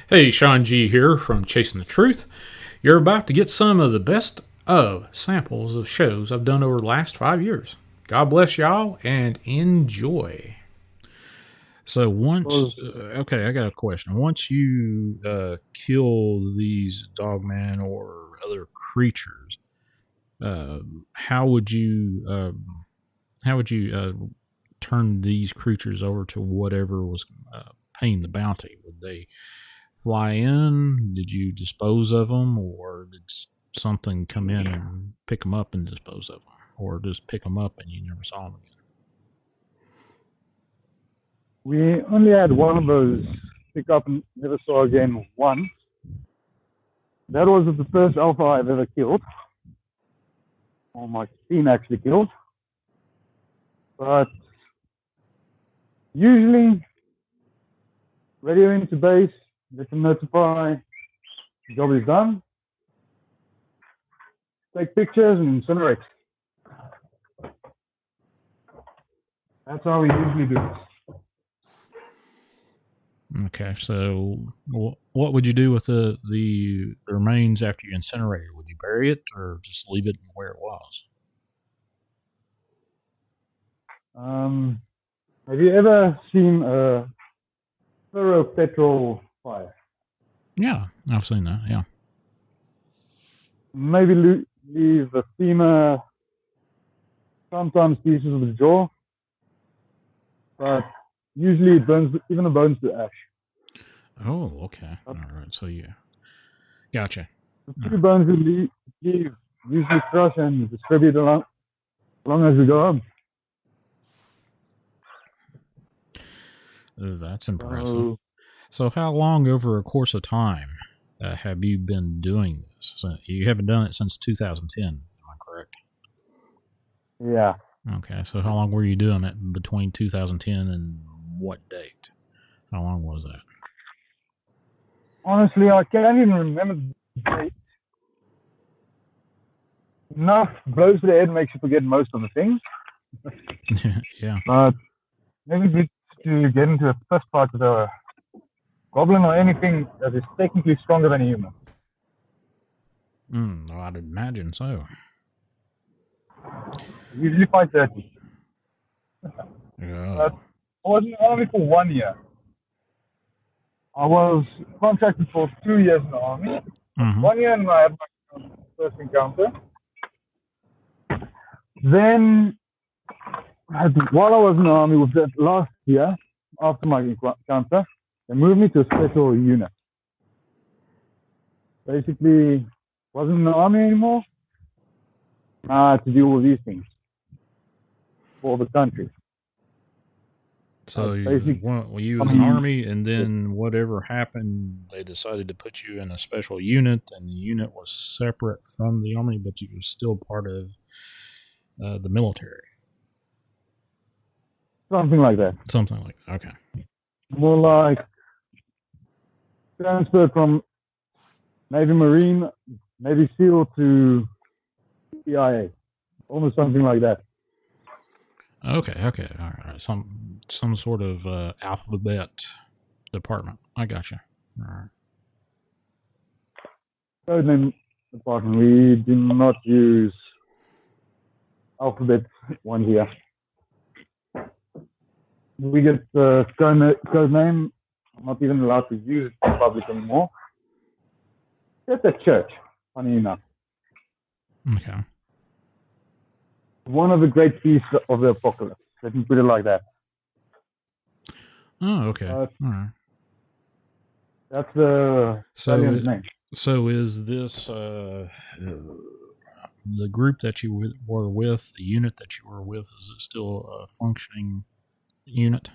Hey, Sean G here from Chasing the Truth. You're about to get some of the best of samples of shows I've done over the last 5 years. God bless y'all and enjoy. So once, Because okay, I got a question. Once you kill these dogman or other creatures, uh, how would you turn these creatures over to whatever was paying the bounty? Would they fly in? Did you dispose of them, or did something come in and pick them up and dispose of them, or just pick them up and you never saw them again? we only had one of those pick up and never saw again once. That was the first alpha I've ever killed, or my team actually killed. But usually, radio into base, let them notify, the job is done, take pictures and incinerate. That's how we usually do it. Okay, so what would you do with the remains after you incinerate it? Would you bury it or just leave it where it was? Have you ever seen a thorough petrol fire? Yeah, I've seen that. Yeah. Maybe leave the femur, sometimes pieces of the jaw, but usually it burns even the bones to ash. Oh, okay. All right. So you gotcha. The few bones we leave usually crush and distribute along as we go home. That's impressive. So So, how long over a course of time have you been doing this? So you haven't done it since 2010, am I correct? yeah, Okay, so how long were you doing it between 2010 and what date? How long was that? honestly, I can't even remember the date. Enough blows to the head makes you forget most of the things. Yeah. But maybe to get into a first part with a goblin or anything that is technically stronger than a human. No, I'd imagine so. Usually 530. But Oh. I was in the army for 1 year. I was contracted for 2 years in the army. Mm-hmm. 1 year and I had my first encounter. Then, while I was in the army, with that last year, after my encounter, they moved me to a special unit. Basically, wasn't in the army anymore. To deal with these things for the country. So Basically, you I was an mean, army, and then whatever happened, they decided to put you in a special unit, and the unit was separate from the army, but you were still part of the military. something like that. Something like that. Okay. More like transferred from Navy Marine, Navy SEAL to CIA. Almost something like that. Okay. Okay. All right. Some sort of alphabet department. I gotcha. All right. Code name department. We do not use alphabet one here. We get the code name. I'm not even allowed to use it in public anymore. It's at church, funny enough. Okay. One of the great thieves of the apocalypse. Let me put it like that. Oh, okay. All right. That's the So, name. so is this the group that you were with, the unit that you were with? Is it still a functioning unit?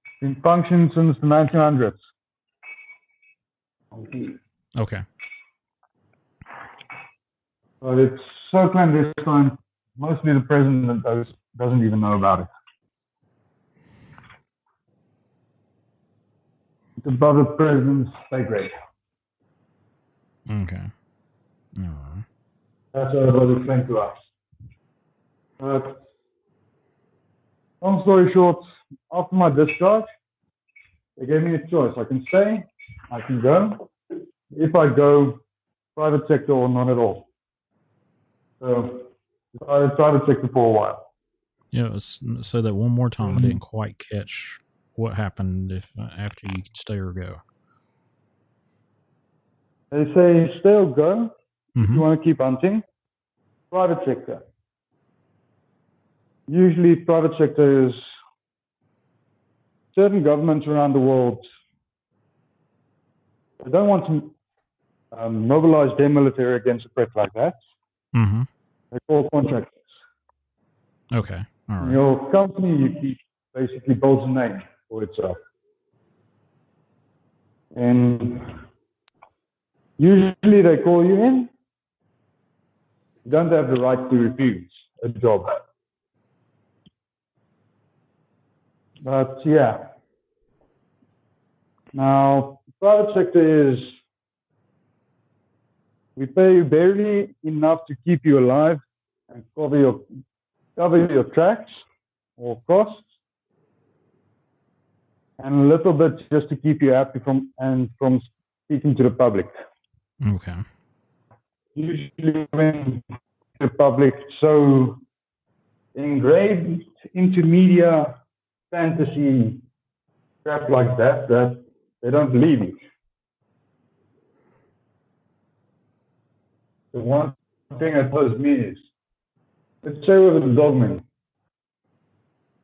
It's been functioning since the 1900s. Okay. But it's so clandestine. Mostly the president doesn't even know about it. It's above the president's pay grade. Okay. All right. That's what it was explained to us. But long story short, after my discharge, They gave me a choice. I can stay, I can go. If I go, private sector or not at all. So I decided private sector for a while. Yeah, say that one more time. I didn't quite catch what happened if after you could stay or go. They say stay or go if you want to keep hunting. Private sector. Usually private sector is certain governments around the world. They don't want to mobilize their military against a threat like that. They call contractors. Okay, all right. Your company basically builds a name for itself. And usually they call you in. You don't have the right to refuse a job. But yeah. Now, private sector is, we pay you barely enough to keep you alive and cover your tracks or costs, and a little bit just to keep you happy from speaking to the public. Okay. Usually when the public so engraved into media fantasy crap like that they don't believe it. The one thing that blows me is, let's say with the Dogman.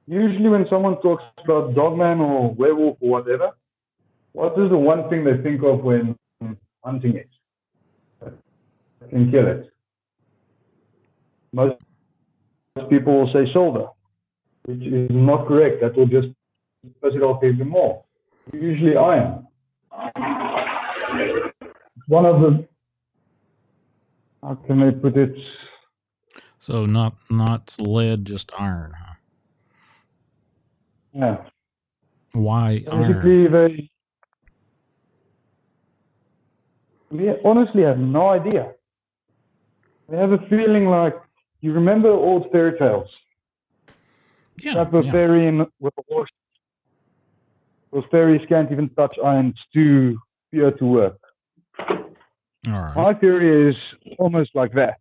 Usually when someone talks about Dogman or werewolf or whatever, what is the one thing they think of when hunting it? Can kill it. Most people will say silver, which is not correct. That will just piss it off even more. Usually iron. One of the, how can I put it? So not lead, just iron, huh? Yeah. Why basically iron? We honestly have no idea. We have a feeling like, you remember old fairy tales? Yeah. That the fairy with a horse. Those fairies can't even touch iron. It's too pure to work. All right. My theory is almost like that.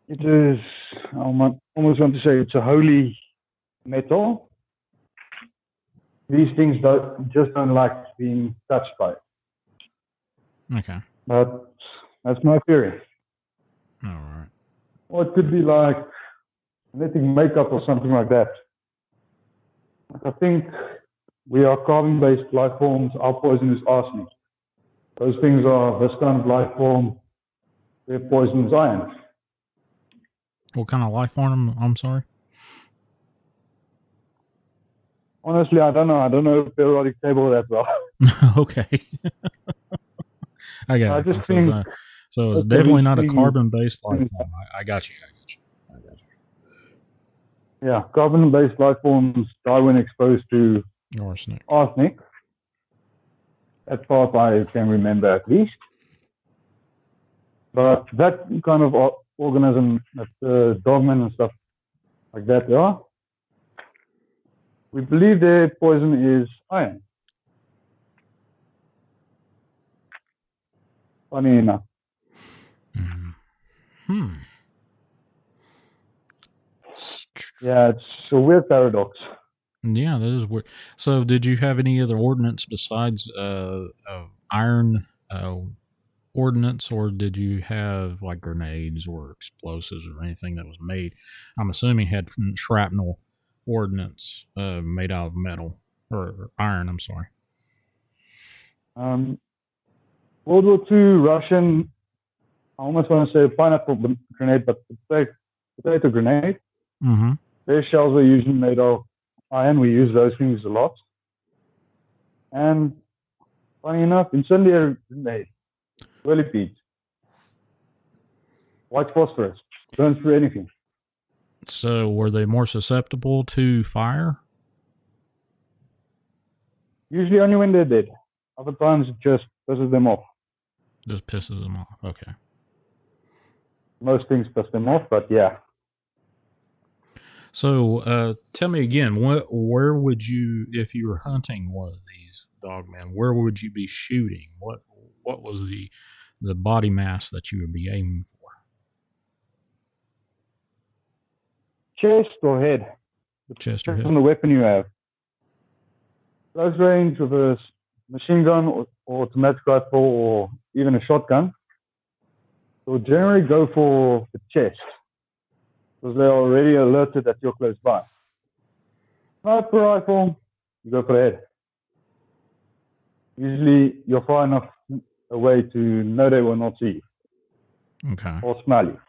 It is, I almost want to say it's a holy metal. These things just don't like being touched by it. Okay. But that's my theory. All right. Or it could be like knitting makeup or something like that. I think we are carbon-based life forms. Our poison is arsenic. Those things are this kind of life form. Their poison is iron. What kind of life form? I'm sorry. Honestly, I don't know. I don't know the periodic table that well. Okay. I got it. I just think so it's definitely not a carbon-based life form. I got you. Yeah, carbon-based life forms die when exposed to arsenic. That part I can remember at least. But that kind of organism, that Dogman and stuff like that, yeah, we believe their poison is iron. Funny enough. Yeah, it's a weird paradox. Yeah, that is weird. So, did you have any other ordinance besides iron ordinance, or did you have like grenades or explosives or anything that was made? I'm assuming had shrapnel ordinance made out of metal or iron. I'm sorry. World War II Russian, I almost want to say a pineapple grenade, but potato grenade. Mm-hmm. Their shells were usually made of iron. We use those things a lot. And funny enough, incendiary grenade, really peat, white phosphorus, burns through anything. So, were they more susceptible to fire? Usually only when they're dead. Other times it just pisses them off. Just pisses them off. Okay. Most things piss them off, but yeah. So, tell me again, where would you, if you were hunting one of these dogmen, where would you be shooting? What was the body mass that you would be aiming for? Chest or head? Chest or Depends head? on the weapon you have. Close range with a machine gun or automatic rifle or even a shotgun. So generally go for the chest because they're already alerted that you're close by. Sniper rifle, you go for the head. Usually you're far enough away to know they will not see you Okay. or smell you.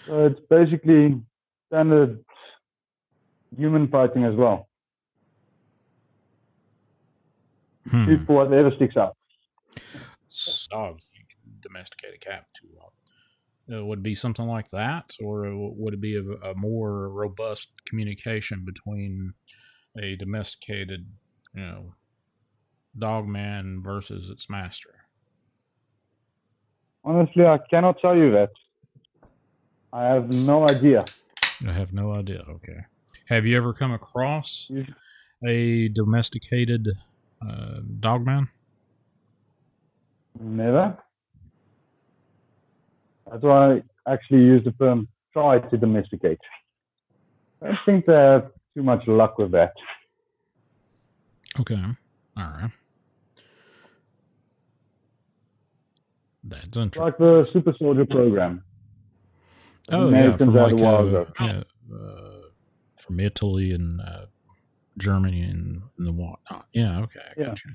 So it's basically standard human fighting as well. Shoot for whatever sticks out. Dogs, you can domesticate a cat too long. Would it be something like that, or would it be a more robust communication between a domesticated, you know, dog man versus its master? Honestly, I cannot tell you that. I have no idea. I have no idea. Okay. Have you ever come across a domesticated dog man? Never. That's why I actually use the term try to domesticate. I don't think they have too much luck with that. Okay. All right. That's interesting. Like the Super Soldier program. The Oh yeah, Americans from had a like while ago. from Italy and Germany and the whatnot. Yeah. Okay. I got you.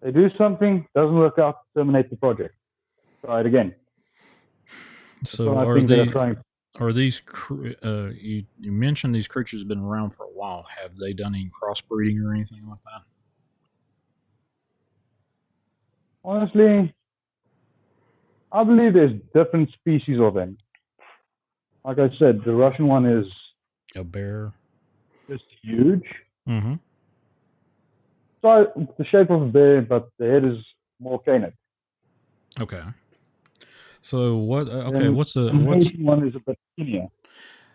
They do something, doesn't work out, terminate the project. Try it again. So are these you mentioned these creatures have been around for a while? Have they done any crossbreeding or anything like that? Honestly, I believe there's different species of them. Like I said, the Russian one is A bear. just huge. Mm-hmm. So the shape of a bear, but the head is more canid. Okay. So what? Okay, And what's the what's Asian one is a bit skinnier.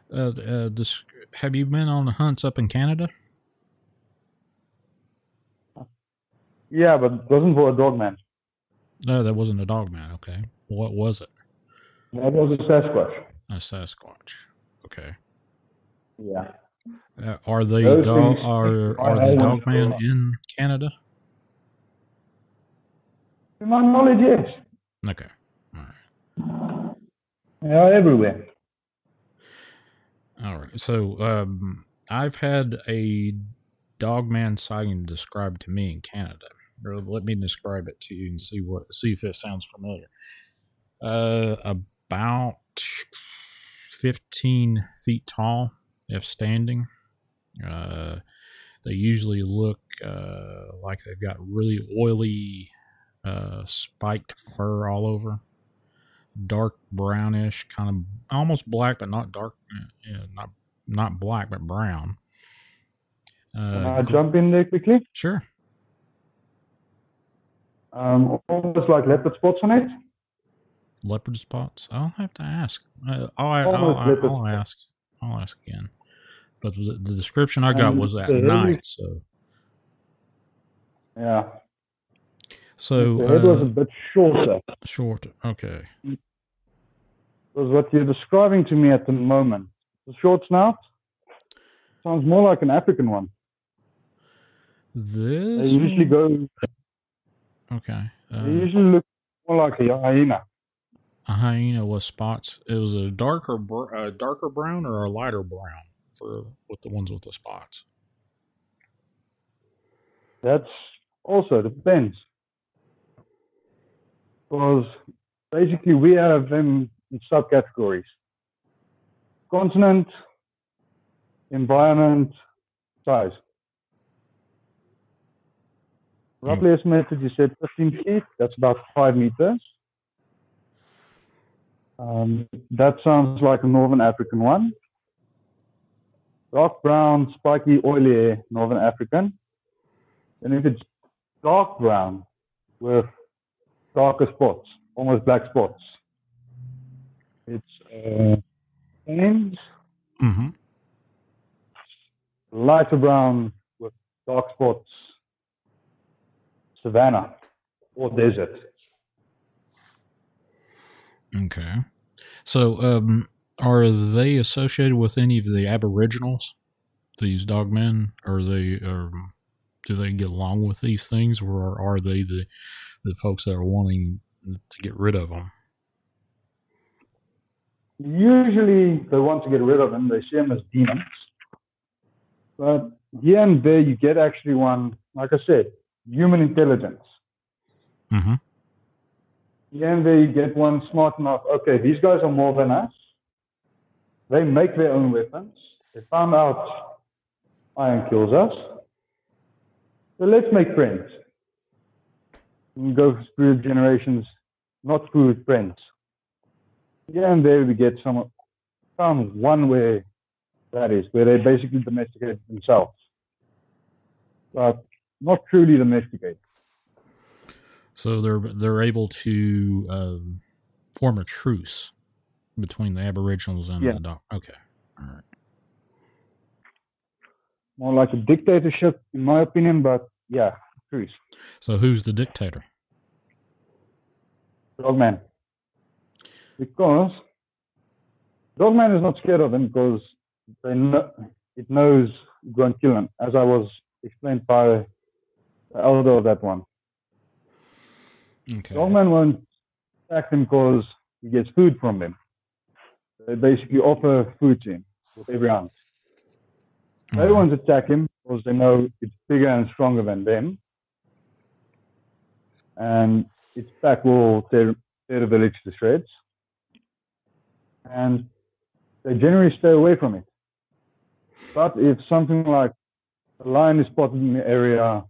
this? Have you been on the hunts up in Canada? Yeah, but it wasn't for a dog man. No, that wasn't a dog man. Okay, what was it? That was a Sasquatch. A Sasquatch. Okay. Yeah. Are they Those things are they dog man in Canada? to my knowledge, yes. Okay. All right. They are everywhere. All right. So I've had a dogman sighting described to me in Canada. Or let me describe it to you and see if it sounds familiar. About 15 feet tall, if standing. They usually look like they've got really oily, spiked fur all over. Dark brownish, kind of almost black, but not dark. Not black, but brown. Can I jump in there quickly? Sure. Almost like leopard spots on it. Leopard spots. I'll have to ask. I'll ask. I'll ask again. But the description I got was at night. So yeah. So the head was a bit shorter. Short. Okay. Because what you're describing to me at the moment, the short snout, sounds more like an African one. They usually go. Okay. They usually look more like a hyena. A hyena with spots. It was a darker brown or a lighter brown with the ones with the spots. That's also depends. Because basically we have them in subcategories: continent, environment, size. Roughly estimated, you said 15 feet. That's about 5 meters. That sounds like a Northern African one. Dark brown, spiky, oily hair, Northern African. And if it's dark brown with darker spots, almost black spots, It's plains, Mm-hmm. lighter brown with dark spots, savanna or desert. Okay. So, are they associated with any of the Aboriginals? These dogmen, are they? Do they get along with these things, or are they the folks that are wanting to get rid of them? Usually they want to get rid of them. They see them as demons. But here and there you get actually one, like I said, human intelligence. Mm-hmm. Here and there you get one smart enough. Okay, these guys are more than us. They make their own weapons. They found out iron kills us. So let's make friends. And go through generations, not through friends. Here and there we get found one where that is, where they basically domesticate themselves. But not truly domesticated. So they're able to form a truce between the Aboriginals and Yeah. the dog. Okay, all right. More like a dictatorship, in my opinion, but yeah, truce. So who's the dictator? Dogman. Because Dogman is not scared of them because it knows it won't kill him, as I was explained by the elder of that one. Okay. Dogman won't attack him because he gets food from them. They basically offer food to him with every hunt. They won't attack him because they know it's bigger and stronger than them. And its pack will tear the village to shreds. And they generally stay away from it. But if something like a lion is spotted in the area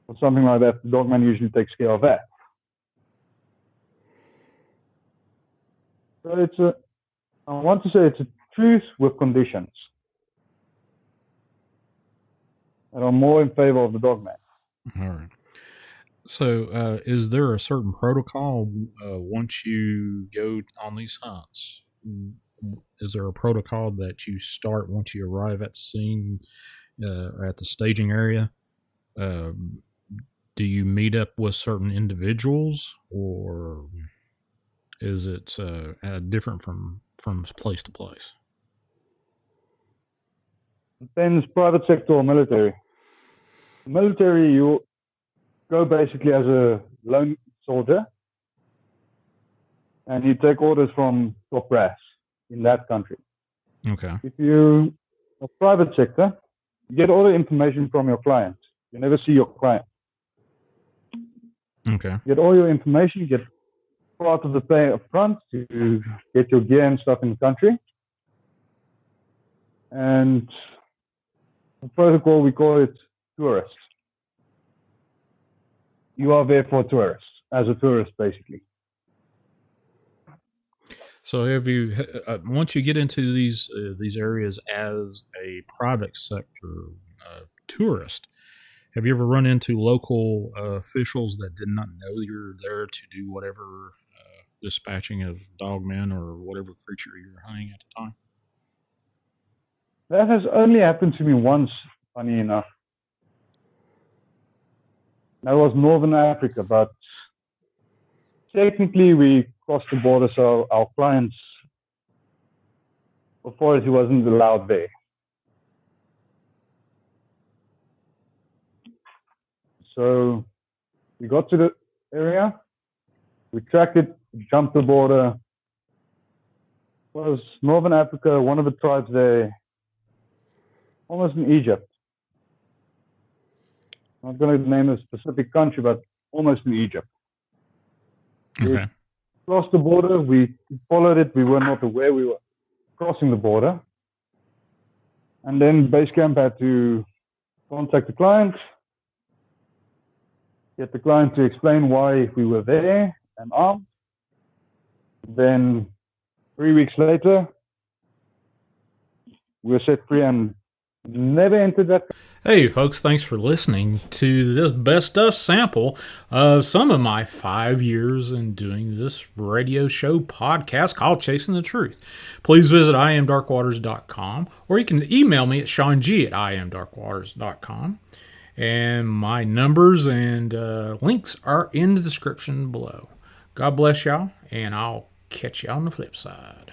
or something like that, the dogman usually takes care of that. So I want to say it's a truce with conditions that are more in favor of the dogman. All right. So, is there a certain protocol once you go on these hunts? Is there a protocol that you start once you arrive at the scene, at the staging area? Do you meet up with certain individuals, or is it different from place to place? Depends, private sector or military. Military, you go basically as a lone soldier and you take orders from top brass in that country. Okay. If you are private sector, you get all the information from your client. You never see your client. Okay. You get all your information, you get part of the pay up front to get your gear and stuff in the country. And the protocol, we call it tourist. You are there for tourists, as a tourist, basically. So, have you once you get into these areas as a private sector tourist, have you ever run into local officials that did not know you're there to do whatever dispatching of dogmen or whatever creature you're hunting at the time? That has only happened to me once, funny enough. That was Northern Africa, but technically we crossed the border, so our client's authority wasn't allowed there. So we got to the area, we tracked it, jumped the border. It was Northern Africa, one of the tribes there, almost in Egypt. I'm not going to name a specific country, but almost in Egypt. Okay. We crossed the border, we followed it, we were not aware we were crossing the border. And then base camp had to contact the client, get the client to explain why we were there and armed. Then 3 weeks later, we were set free and Never entered that. Hey, folks, thanks for listening to this best stuff sample of some of my 5 years in doing this radio show podcast called Chasing the Truth. Please visit iamdarkwaters.com, or you can email me at seang@iamdarkwaters.com. And my numbers and links are in the description below. God bless y'all, and I'll catch you on the flip side.